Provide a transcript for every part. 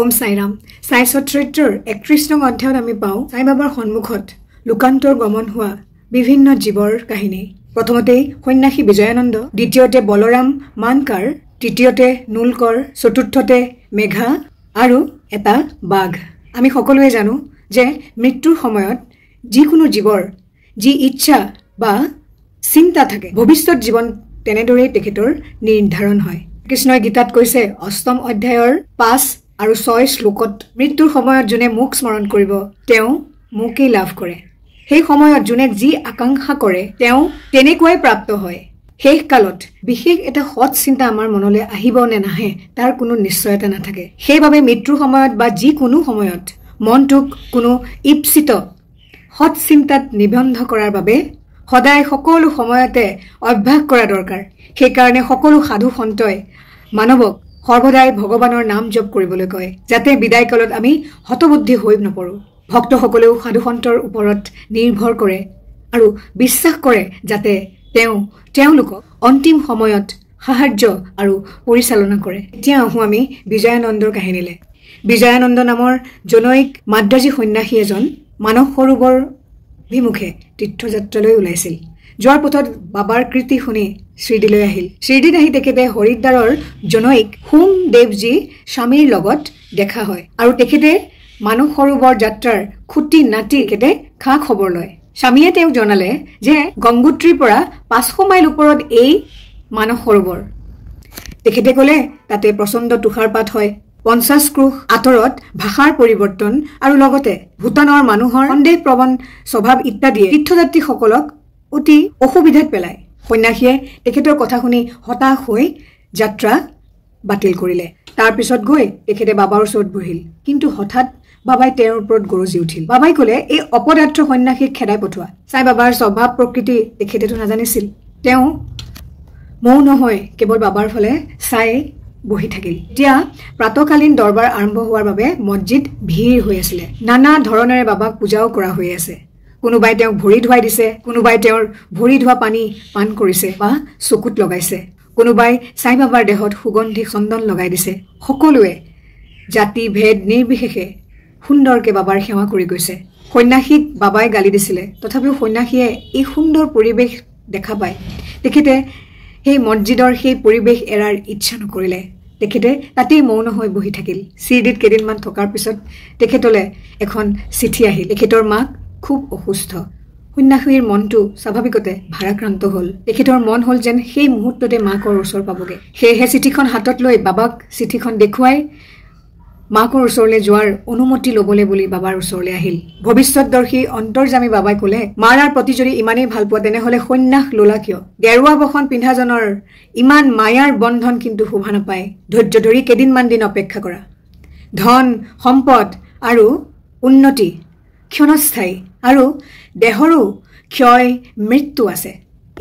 ওম সাইৰাম সাই চৰিত্ৰৰ ৩১ নং অধ্যায়ত আমি পাওঁ সাই বাবাৰ সন্মুখত লোকান্তৰ গমন হোৱা বিভিন্ন জীৱৰ কাহিনী। প্ৰথমতেই সন্ন্যাসী বিজয়ানন্দ, দ্বিতীয়তে বলৰাম মানকাৰ, তৃতীয়তে নুলকৰ, চতুৰ্থতে মেঘা আৰু এটা বাঘ। আমি সকলোৱে জানো যে মৃত্যুৰ সময়ত যিকোনো জীৱৰ যি ইচ্ছা বা চিন্তা থাকে ভৱিষ্যত জীৱন তেনেদৰেই তেখেতৰ নিৰ্ধাৰণ হয়। কৃষ্ণই গীতাত কৈছে ৮ম অধ্যায়ৰ ৫ আৰু ৬ শ্লোকত মৃত্যুৰ সময়ত যোনে মোক স্মৰণ কৰিব তেওঁ মোকেই লাভ কৰে। সেই সময়ত যোনে যি আকাংক্ষা কৰে তেওঁ তেনেকুৱাই প্ৰাপ্ত হয়। শেষ কালত বিশেষ এটা সৎ চিন্তা আমাৰ মনলৈ আহিব নে নাহে তাৰ কোনো নিশ্চয়তা নাথাকে। সেইবাবে মৃত্যুৰ সময়ত বা যিকোনো সময়ত মনটোক কোনো ইপ্সিত সৎ চিন্তাত নিবন্ধ কৰাৰ বাবে সদায় সকলো সময়তে অভ্যাস কৰা দৰকাৰ। সেইকাৰণে সকলো সাধু সন্তই মানৱক সৰ্বদাই ভগৱানৰ নাম জপ কৰিবলৈ কয়, যাতে বিদায় কালত আমি হতবুদ্ধি হৈ নপৰোঁ। ভক্তসকলেও সাধু সন্তৰ ওপৰত নিৰ্ভৰ কৰে আৰু বিশ্বাস কৰে যাতে তেওঁলোকক অন্তিম সময়ত সাহায্য আৰু পৰিচালনা কৰে। এতিয়া আহোঁ আমি বিজয়ানন্দৰ কাহিনীলৈ। বিজয়ানন্দ নামৰ জনৈক মাদ্ৰাজী সন্ন্যাসী এজন মানস সৰোবৰ অভিমুখে তীৰ্থযাত্ৰালৈ ওলাইছিল। যোৱাৰ পথত বাবাৰ কীৰ্তি শুনি শ্ৰীদিলৈ আহিল। শ্ৰীদিত আহি তেখেতে হৰিদ্বাৰৰ জনৈক সোমদেৱজী স্বামীৰ লগত দেখা হয় আৰু তেখেতে মানস সৰোবৰ যাত্ৰাৰ খুটি নাটি তেখেতে খা খবৰ লয়। স্বামীয়ে তেওঁক জনালে যে গংগোত্ৰীৰ পৰা ৫০০ মাইল ওপৰত এই মানস সৰোবৰ। তেখেতে ক'লে তাতে প্ৰচণ্ড তুষাৰপাত হয়, ৫০ ক্ৰোশ আঁতৰত ভাষাৰ পৰিৱৰ্তন আৰু লগতে ভূটানৰ মানুহৰ সন্দেহপ্ৰৱণ স্বভাৱ ইত্যাদিয়ে তীৰ্থযাত্ৰীসকলক অতি অসুবিধাত পেলায়। সন্ন্যাসীয়ে তেখেতৰ কথা শুনি হতাশ হৈ যাত্ৰা বাতিল কৰিলে। তাৰ পিছত গৈ তেখেতে বাবাৰ ওচৰত বহিল। কিন্তু হঠাৎ বাবাই তেওঁৰ ওপৰত গৰজি উঠিল। বাবাই ক'লে এই অপদাৰ্থ সন্ন্যাসীক খেদাই পঠোৱা। চাই বাবাৰ স্বভাৱ প্ৰকৃতি তেখেতেতো নাজানিছিল। তেওঁ মৌন হৈ কেৱল বাবাৰ ফালে চাই বহি থাকিল। এতিয়া প্ৰাতকালীন দৰবাৰ আৰম্ভ হোৱাৰ বাবে মছজিদ ভিৰ হৈ আছিলে। নানা ধৰণেৰে বাবাক পূজাও কৰা হৈ আছে। কোনোবাই তেওঁক ভৰি ধুৱাই দিছে, কোনোবাই তেওঁৰ ভৰি ধোৱা পানী পান কৰিছে বা চকুত লগাইছে, কোনোবাই সাই বাবাৰ দেহত সুগন্ধি চন্দন লগাই দিছে। সকলোৱে জাতি ভেদ নিৰ্বিশেষে সুন্দৰকে বাবাৰ সেৱা কৰি গৈছে। সন্ন্যাসীক বাবাই গালি দিছিলে, তথাপিও সন্ন্যাসীয়ে এই সুন্দৰ পৰিৱেশ দেখা পায় তেখেতে সেই মছজিদৰ সেই পৰিৱেশ এৰাৰ ইচ্ছা নকৰিলে। তেখেতে তাতেই মৌন হৈ বহি থাকিল। শ্ৰীদিত কেইদিনমান থকাৰ পিছত তেখেতলৈ এখন চিঠি আহিল। তেখেতৰ মাক খুব অসুস্থ। সন্ন্যাসীৰ মনটো স্বাভাৱিকতে ভাৰাক্ৰান্ত হ'ল। তেখেতৰ মন হ'ল যেন সেই মুহূৰ্ততে মাকৰ ওচৰ পাবগে। সেয়েহে চিঠিখন হাতত লৈ বাবাক চিঠিখন দেখুৱাই মাকৰ ওচৰলৈ যোৱাৰ অনুমতি ল'বলৈ বুলি বাবাৰ ওচৰলৈ আহিল। ভৱিষ্যতদৰ্শী অন্তৰ্যামী বাবাই ক'লে, মাৰাৰ প্ৰতি যদি ইমানেই ভাল পোৱা তেনেহ'লে সন্ন্যাস ল'লা কিয়? গেৰুৱা বসন পিন্ধাজনৰ ইমান মায়াৰ বন্ধন কিন্তু শোভা নাপায়। ধৈৰ্য ধৰি কেইদিনমান দিন অপেক্ষা কৰা। ধন সম্পদ আৰু উন্নতি ক্ষণস্থায়ী আৰু দেহৰো ক্ষয় মৃত্যু আছে।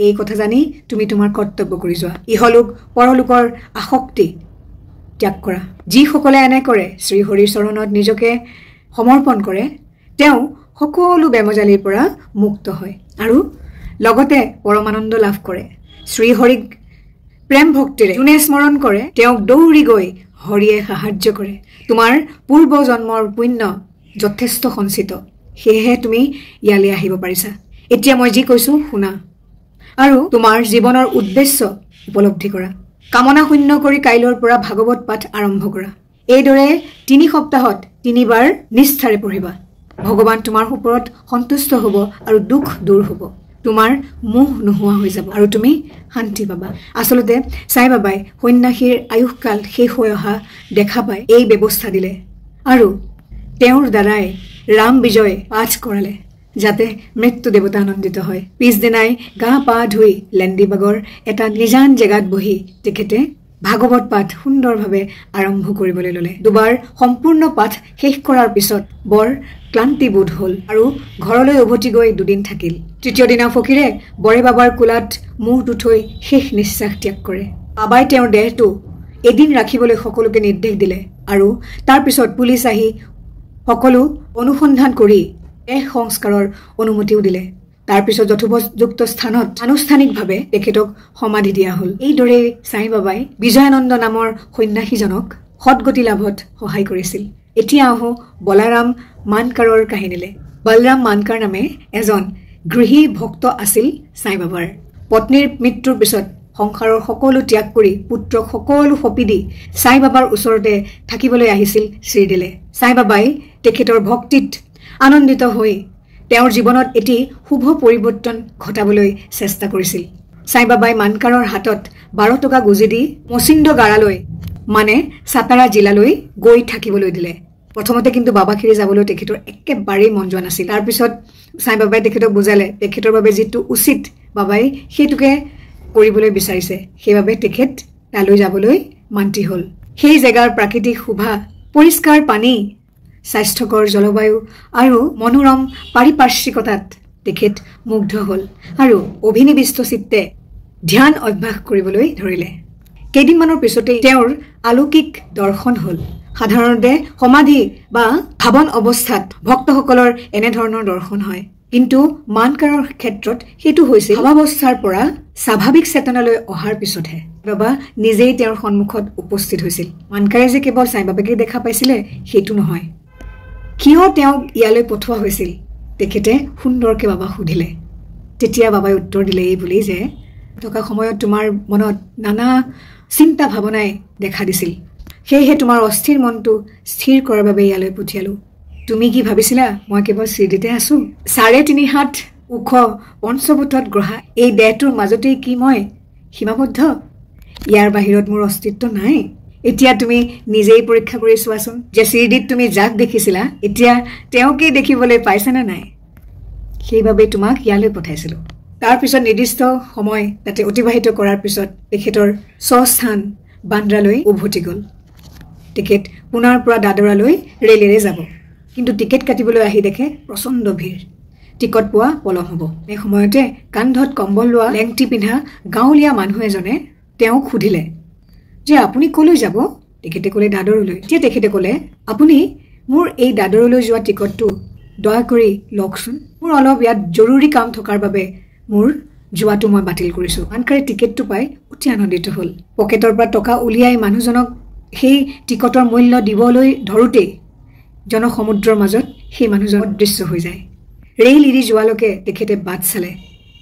এই কথা জানি তুমি তোমাৰ কৰ্তব্য কৰি যোৱা। ইহলোক পৰলোকৰ আসক্তি ত্যাগ কৰা। যিসকলে এনে কৰে শ্ৰীহৰিৰ চৰণত নিজকে সমৰ্পণ কৰে তেওঁ সকলো বেমজালিৰ পৰা মুক্ত হয় আৰু লগতে পৰমানন্দ লাভ কৰে। শ্ৰীহৰিক প্ৰেম ভক্তিৰে যোনে স্মৰণ কৰে তেওঁক দৌৰি গৈ হৰিয়ে সাহায্য কৰে। তোমাৰ পূৰ্ব জন্মৰ পুণ্য যথেষ্ট সঞ্চিত, সেয়েহে তুমি ইয়ালৈ আহিব পাৰিছা। এতিয়া মই যি কৈছো শুনা আৰু তোমাৰ জীৱনৰ উদ্দেশ্য উপলব্ধি কৰা। কামনা শূন্য কৰি কাইলৈৰ পৰা ভাগৱত পাঠ আৰম্ভ কৰা। এইদৰে ৩ সপ্তাহত ৩ বাৰ নিষ্ঠাৰে পঢ়িবা। ভগৱান তোমাৰ ওপৰত সন্তুষ্ট হ'ব আৰু দুখ দূৰ হ'ব। তোমাৰ মোহ নোহোৱা হৈ যাব আৰু তুমি শান্তি পাবা। আচলতে সাই বাবাই সন্ন্যাসীৰ আয়ুসকাল শেষ হৈ অহা দেখা পাই এই ব্যৱস্থা দিলে আৰু তেওঁৰ দ্বাৰাই ৰাম বিজয় পাঠ কৰালে যাতে মৃত্যু দেৱতা আনন্দিত হয়। পিছদিনাই গা পা ধুই লেণ্ডিবাগৰ এটা নিজান জেগাত বহি তেখেতে ভাগৱত পাঠ সুন্দৰভাৱে আৰম্ভ কৰিবলৈ ল'লে। 2 বাৰ সম্পূৰ্ণ পাঠ শেষ কৰাৰ পিছত বৰ ক্লান্তিবোধ হ'ল আৰু ঘৰলৈ উভতি গৈ 2 দিন থাকিল। 3য় দিনা ফকীৰে বৰে বাবাৰ কোলাত মূৰটো থৈ শেষ নিশ্বাস ত্যাগ কৰে। বাবাই তেওঁৰ দেহটো এদিন ৰাখিবলৈ সকলোকে নিৰ্দেশ দিলে আৰু তাৰ পিছত পুলিচ আহি সকলো অনুসন্ধান কৰি দেহ সংস্কাৰৰ অনুমতিও দিলে। তাৰ পিছত যথোপযুক্ত স্থানত আনুষ্ঠানিকভাৱে তেখেতক সমাধি দিয়া হ'ল। এইদৰে সাই বাবাই বিজয়ানন্দ নামৰ সন্ন্যাসীজনক সৎগতি লাভত সহায় কৰিছিল। এতিয়া আহো বলাৰাম মানকাৰৰ কাহিনীলে। বলৰাম মানকাৰ নামে এজন গৃহী ভক্ত আছিল সাই বাবাৰ। পত্নীৰ মৃত্যুৰ পিছত সংসাৰৰ সকলো ত্যাগ কৰি পুত্ৰক সকলো সঁপি দি সাই বাবাৰ ওচৰতে থাকিবলৈ আহিছিল শ্ৰীদিলে। সাই বাবাই তেখেতৰ ভক্তিত আনন্দিত হৈ তেওঁৰ জীৱনত এটি শুভ পৰিৱৰ্তন ঘটাবলৈ চেষ্টা কৰিছিল। সাই বাবাই মানকাৰৰ হাতত 12 টকা গুজি দি মচিন্দ গাৰালৈ মানে সাতাৰা জিলালৈ গৈ থাকিবলৈ দিলে। প্ৰথমতে কিন্তু বাবাখিৰি যাবলৈ তেখেতৰ একেবাৰেই মন যোৱা নাছিল। তাৰপিছত সাই বাবাই তেখেতক বুজালে তেখেতৰ বাবে যিটো উচিত বাবাই সেইটোকে কৰিবলৈ বিচাৰিছে, সেইবাবে তেখেত তালৈ যাবলৈ মান্তি হ'ল। সেই জেগাৰ প্ৰাকৃতিক শোভা, পৰিষ্কাৰ পানী, স্বাস্থ্যকৰ জলবায়ু আৰু মনোৰম পাৰিপাৰ্শ্বিকতাত তেখেত মুগ্ধ হ'ল আৰু অভিনিবিষ্ট চিত্তে ধ্যান অভ্যাস কৰিবলৈ ধৰিলে। কেইদিনমানৰ পিছতেই তেওঁৰ আলৌকিক দৰ্শন হ'ল। সাধাৰণতে সমাধি বা ভাৱন অৱস্থাত ভক্তসকলৰ এনেধৰণৰ দৰ্শন হয়, কিন্তু মানকাৰৰ ক্ষেত্ৰত সেইটো হৈছিল ভাৱাৱস্থাৰ পৰা স্বাভাৱিক চেতনালৈ অহাৰ পিছতহে বাবা নিজেই তেওঁৰ সন্মুখত উপস্থিত হৈছিল। মানকাৰে যে কেৱল সাই বাবাকে দেখা পাইছিলে সেইটো নহয়, কিয় তেওঁক ইয়ালৈ পঠোৱা হৈছিল তেখেতে সুন্দৰকে বাবাক সুধিলে। তেতিয়া বাবাই উত্তৰ দিলে এই বুলি যে থকা সময়ত তোমাৰ মনত নানা চিন্তা ভাৱনাই দেখা দিছিল, সেয়েহে তোমাৰ অস্থিৰ মনটো স্থিৰ কৰাৰ বাবে ইয়ালৈ পঠিয়ালো। তুমি কি ভাবিছিলা মই কেৱল শ্ৰীদিতে আছো? 3.5 হাত ওখ পঞ্চভূতত গ্ৰহা এই দেহটোৰ মাজতেই কি মই সীমাবদ্ধ? ইয়াৰ বাহিৰত মোৰ অস্তিত্ব নাই? এতিয়া তুমি নিজেই পৰীক্ষা কৰি চোৱাচোন যে শ্ৰীদিত তুমি যাক দেখিছিলা এতিয়া তেওঁকেই দেখিবলৈ পাইছানে নাই? সেইবাবে তোমাক ইয়ালৈ পঠাইছিলো। তাৰপিছত নিৰ্দিষ্ট সময় তাতে অতিবাহিত কৰাৰ পিছত তেখেতৰ স্বস্থান বান্দ্ৰালৈ উভতি গ'ল। তেখেত পুনৰ পৰা দাদৰালৈ ৰেলেৰে যাব, কিন্তু টিকেট কাটিবলৈ আহি দেখে প্ৰচণ্ড ভিৰ। টিকট পোৱা পলম হ'ব। এই সময়তে কান্ধত কম্বল লোৱা লেংটি পিন্ধা গাঁৱলীয়া মানুহ এজনে তেওঁক সুধিলে যে আপুনি কলৈ যাব? তেখেতে ক'লে দাদৰলৈ। এতিয়া তেখেতে ক'লে আপুনি মোৰ এই দাদৰলৈ যোৱা টিকটটো দয়া কৰি লওকচোন, মোৰ অলপ ইয়াত জৰুৰী কাম থকাৰ বাবে মোৰ যোৱাটো মই বাতিল কৰিছো। মানকাৰে টিকেটটো পাই অতি আনন্দিত হ'ল। পকেটৰ পৰা টকা উলিয়াই মানুহজনক সেই টিকটৰ মূল্য দিবলৈ ধৰোতেই জনসমুদ্ৰৰ মাজত সেই মানুহজন অদৃশ্য হৈ যায়। ৰেল এৰি যোৱালৈকে তেখেতে বাট চালে,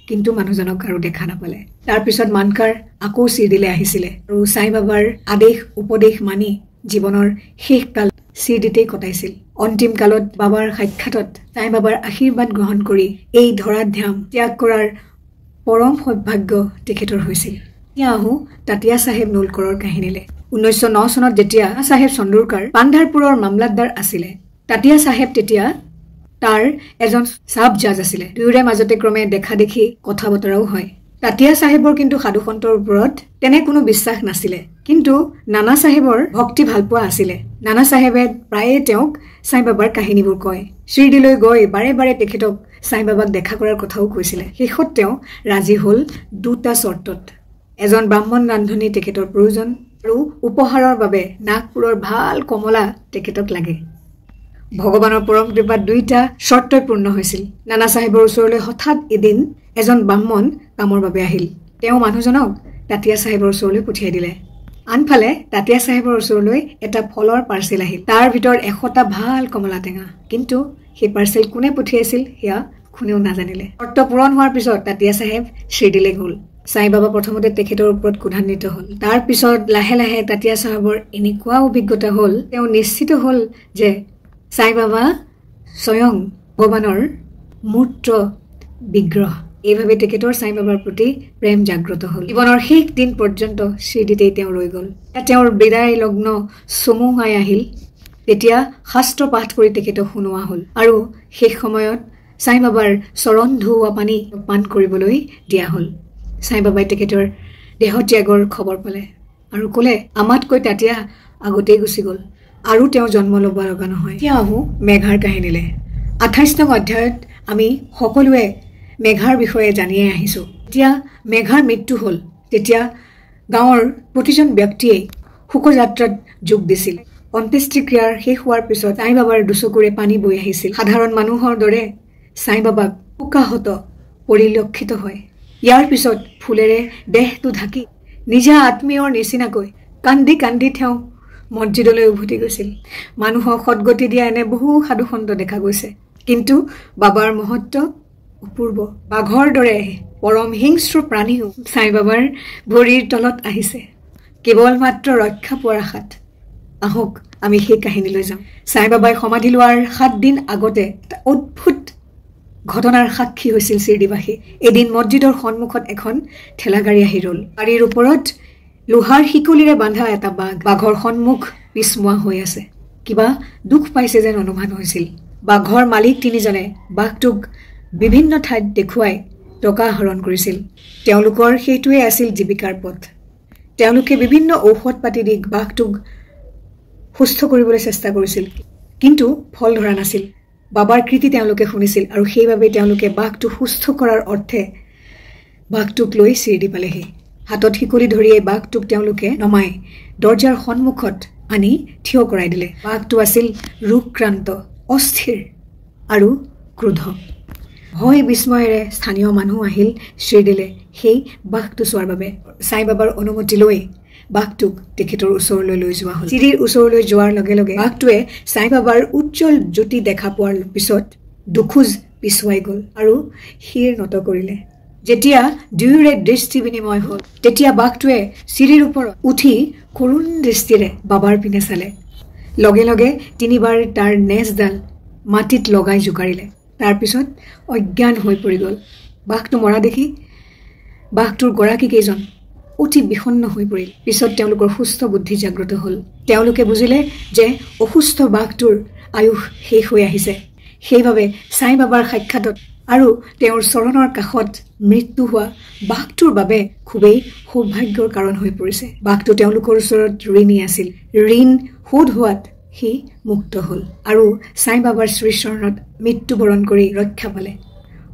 কিন্তু মানুহজনক আৰু দেখা নাপালে। তাৰপিছত মানকাৰ আকৌ শ্ৰীদিলে আহিছিলে আৰু সাই বাবাৰ আদেশ উপদেশ মানি জীৱনৰ শেষকাল শ্ৰীদিতেই কটাইছিল। অন্তিম কালত বাবাৰ সাক্ষাতত সাই বাবাৰ আশীৰ্বাদ গ্ৰহণ কৰি এই ধৰাধাম ত্যাগ কৰাৰ পৰম সৌভাগ্য তেখেতৰ হৈছিল। এতিয়া আহো তাতিয়া চাহেব নোলকৰৰ কাহিনীলে। 1909 চনত যেতিয়া চাহেব চন্দুৰকাৰ পান্ধাৰপুৰৰ মামলাতদাৰ আছিলে, তাতিয়া চাহেব তেতিয়া তাৰ এজন চাব জাজ আছিলে। দুয়োৰে মাজতে ক্ৰমে দেখা দেখি কথা বতৰাও হয়। তাতিয়া চাহেবৰ কিন্তু সাধু সন্তৰ ওপৰত তেনে কোনো বিশ্বাস নাছিলে, কিন্তু নানা চাহেবৰ ভক্তি ভালপোৱা আছিলে। নানা চাহেবে প্ৰায়ে তেওঁক সাই বাবাৰ কাহিনীবোৰ কয়। শ্ৰীদিলৈ গৈ বাৰে বাৰে তেখেতক সাই বাবাক দেখা কৰাৰ কথাও কৈছিলে। শেষত তেওঁ ৰাজি হ'ল 2টা চৰ্তত। এজন ব্ৰাহ্মণ ৰান্ধনী তেখেতৰ প্ৰয়োজন আৰু উপহাৰৰ বাবে নাগপুৰৰ ভাল কমলা তেখেতক লাগে। ভগৱানৰ পৰম কৃপাত 2টা চৰ্তই পূৰ্ণ হৈছিল। নানা চাহেবৰ ওচৰলৈ হঠাৎ এদিন এজন ব্ৰাহ্মণ কামৰ বাবে আহিল। তেওঁ মানুহজনক তাতিয়া চাহেবৰ ওচৰলৈ পঠিয়াই দিলে। আনফালে তাতিয়া চাহেবৰ ওচৰলৈ এটা ফলৰ পাৰ্চেল আহিল। তাৰ ভিতৰত 100টা ভাল কমলা টেঙা, কিন্তু সেই পাৰ্চেল কোনে পঠিয়াইছিল সেয়া কোনেও নাজানিলে। চৰ্ত পূৰণ হোৱাৰ পিছত তাতিয়া চাহেব শ্ৰীদিলে গ'ল। সাই বাবা প্ৰথমতে তেখেতৰ ওপৰত ক্ৰোধান্বিত হ'ল। তাৰ পিছত লাহে লাহে তাতিয়া চাহেবৰ এনেকুৱা অভিজ্ঞতা হ'ল, তেওঁ নিশ্চিত হ'ল যে সাই বাবা স্বয়ং ভগৱানৰ মূৰ্ত বিগ্ৰহ। এইভাবে তেখেতৰ সাই বাবাৰ প্ৰতি প্ৰেম জাগ্ৰত হ'ল। জীৱনৰ শেষ দিন পৰ্যন্ত শ্ৰীদিতেই তেওঁ ৰৈ গ'ল। তেওঁৰ বিদায় লগ্ন চমুহাই আহিল। তেতিয়া শাস্ত্ৰ পাঠ কৰি তেখেতক শুনোৱা হ'ল আৰু শেষ সময়ত সাই বাবাৰ চৰণ ধুওৱা পানী পান কৰিবলৈ দিয়া হ'ল। সাই বাবাই তেখেতৰ দেহত্যাগৰ খবৰ পালে আৰু ক'লে আমাতকৈ তাতিয়া আগতেই গুচি গ'ল আৰু তেওঁ জন্ম ল'ব লগা নহয়। এতিয়া আহো মেঘাৰ কাহিনীলে। 28 নং অধ্যায়ত আমি সকলোৱে মেঘাৰ বিষয়ে জানিয়ে আহিছো। এতিয়া মেঘাৰ মৃত্যু হ'ল, তেতিয়া গাঁৱৰ প্ৰতিজন ব্যক্তিয়ে শোকযাত্ৰাত যোগ দিছিল। অন্ত্যেষ্টিক্ৰিয়াৰ শেষ হোৱাৰ পিছত সাই বাবাৰ দুচকুৰে পানী বৈ আহিছিল। সাধাৰণ মানুহৰ দৰে সাই বাবাক শোকাহত পৰিলক্ষিত হয়। ইয়াৰ পিছত ফুলেৰে দেহটো ঢাকি নিজা আত্মীয়ৰ নিচিনাকৈ কান্দি কান্দি তেওঁ মছজিদলৈ উভতি গৈছিল। মানুহক সদগতি দিয়া এনে বহু সাধুসন্ত দেখা গৈছে, কিন্তু বাবাৰ মহত্ব অপূৰ্ব। বাঘৰ দৰে পৰম হিংস্ৰ প্ৰাণীও সাই বাবাৰ ভৰিৰ তলত আহিছে, কেৱল মাত্ৰ ৰক্ষা পোৱাৰ আশাত। আহক আমি সেই কাহিনীলৈ যাওঁ। সাই বাবাই সমাধি লোৱাৰ 7 দিন আগতে এটা অদ্ভুত ঘটনাৰ সাক্ষী হৈছিল শিৰডিবাসী। এদিন মছজিদৰ সন্মুখত এখন ঠেলাগাড়ী আহি ৰল। গাড়ীৰ ওপৰত লোহাৰ শিকলিৰে বান্ধা এটা বাঘ। বাঘৰ সন্মুখ পিছমুৱা হৈ আছে। কিবা দুখ পাইছে যেন অনুমান হৈছিল। বাঘৰ মালিক তিনিজনে বাঘটোক বিভিন্ন ঠাইত দেখুৱাই টকা আহৰণ কৰিছিল। তেওঁলোকৰ সেইটোৱে আছিল জীৱিকাৰ পথ। তেওঁলোকে বিভিন্ন ঔষধ পাতি দি বাঘটোক সুস্থ কৰিবলৈ চেষ্টা কৰিছিল, কিন্তু ফল ধৰা নাছিল। বাবাৰ কৃতি তেওঁলোকে শুনিছিল, আৰু সেইবাবে তেওঁলোকে বাঘটো সুস্থ কৰাৰ অৰ্থে বাঘটোক লৈ শিৰডি পালেহি। হাতত শিকলি ধৰি এই বাঘটোক তেওঁলোকে নমাই দৰ্জাৰ সন্মুখত আনি থিয় কৰাই দিলে। বাঘটো আছিল ৰোগক্ৰান্ত, অস্থিৰ আৰু ক্ৰোধ। ভয় বিস্ময়েৰে স্থানীয় মানুহ আহিল শিৰডিলে সেই বাঘটো চোৱাৰ বাবে। সাই বাবাৰ অনুমতি লৈ বাঘটোক তেখেতৰ ওচৰলৈ লৈ যোৱা হ'ল। চিৰিৰ ওচৰলৈ যোৱাৰ লগে লগে বাঘটোৱে সাই বাবাৰ উজ্জ্বল জ্যোতি দেখা পোৱাৰ পিছত দুখোজ পিছুৱাই গ'ল আৰু শিৰ নত কৰিলে। যেতিয়া দুয়োৰে দৃষ্টি বিনিময় হ'ল, তেতিয়া বাঘটোৱে চিৰিৰ ওপৰত উঠি কৰুণ দৃষ্টিৰে বাবাৰ পিনে চালে। লগে লগে 3 বাৰ তাৰ নেজডাল মাটিত লগাই জোকাৰিলে। তাৰপিছত অজ্ঞান হৈ পৰি গ'ল। বাঘটো মৰা দেখি বাঘটোৰ গৰাকী কেইজন অতি বিষণ্ণ হৈ পৰিল। পিছত তেওঁলোকৰ সুস্থ বুদ্ধি জাগ্ৰত হ'ল। তেওঁলোকে বুজিলে যে অসুস্থ বাঘটোৰ আয়ুস শেষ হৈ আহিছে। সেইবাবে সাই বাবাৰ সাক্ষাতত আৰু তেওঁৰ চৰণৰ কাষত মৃত্যু হোৱা বাঘটোৰ বাবে খুবেই সৌভাগ্যৰ কাৰণ হৈ পৰিছে। বাঘটো তেওঁলোকৰ ওচৰত ঋণী আছিল। ঋণ শোধ হোৱাত সি মুক্ত হ'ল আৰু সাই বাবাৰ শ্ৰীচৰণত মৃত্যুবৰণ কৰি ৰক্ষা পালে।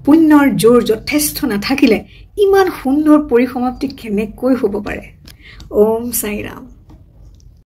পুণ্যৰ জোৰ যথেষ্ট নাথাকিলে ইমান সুন্দৰ পৰিসমাপ্তি কেনেকৈ হ'ব পাৰে? ওম সাই ৰাম।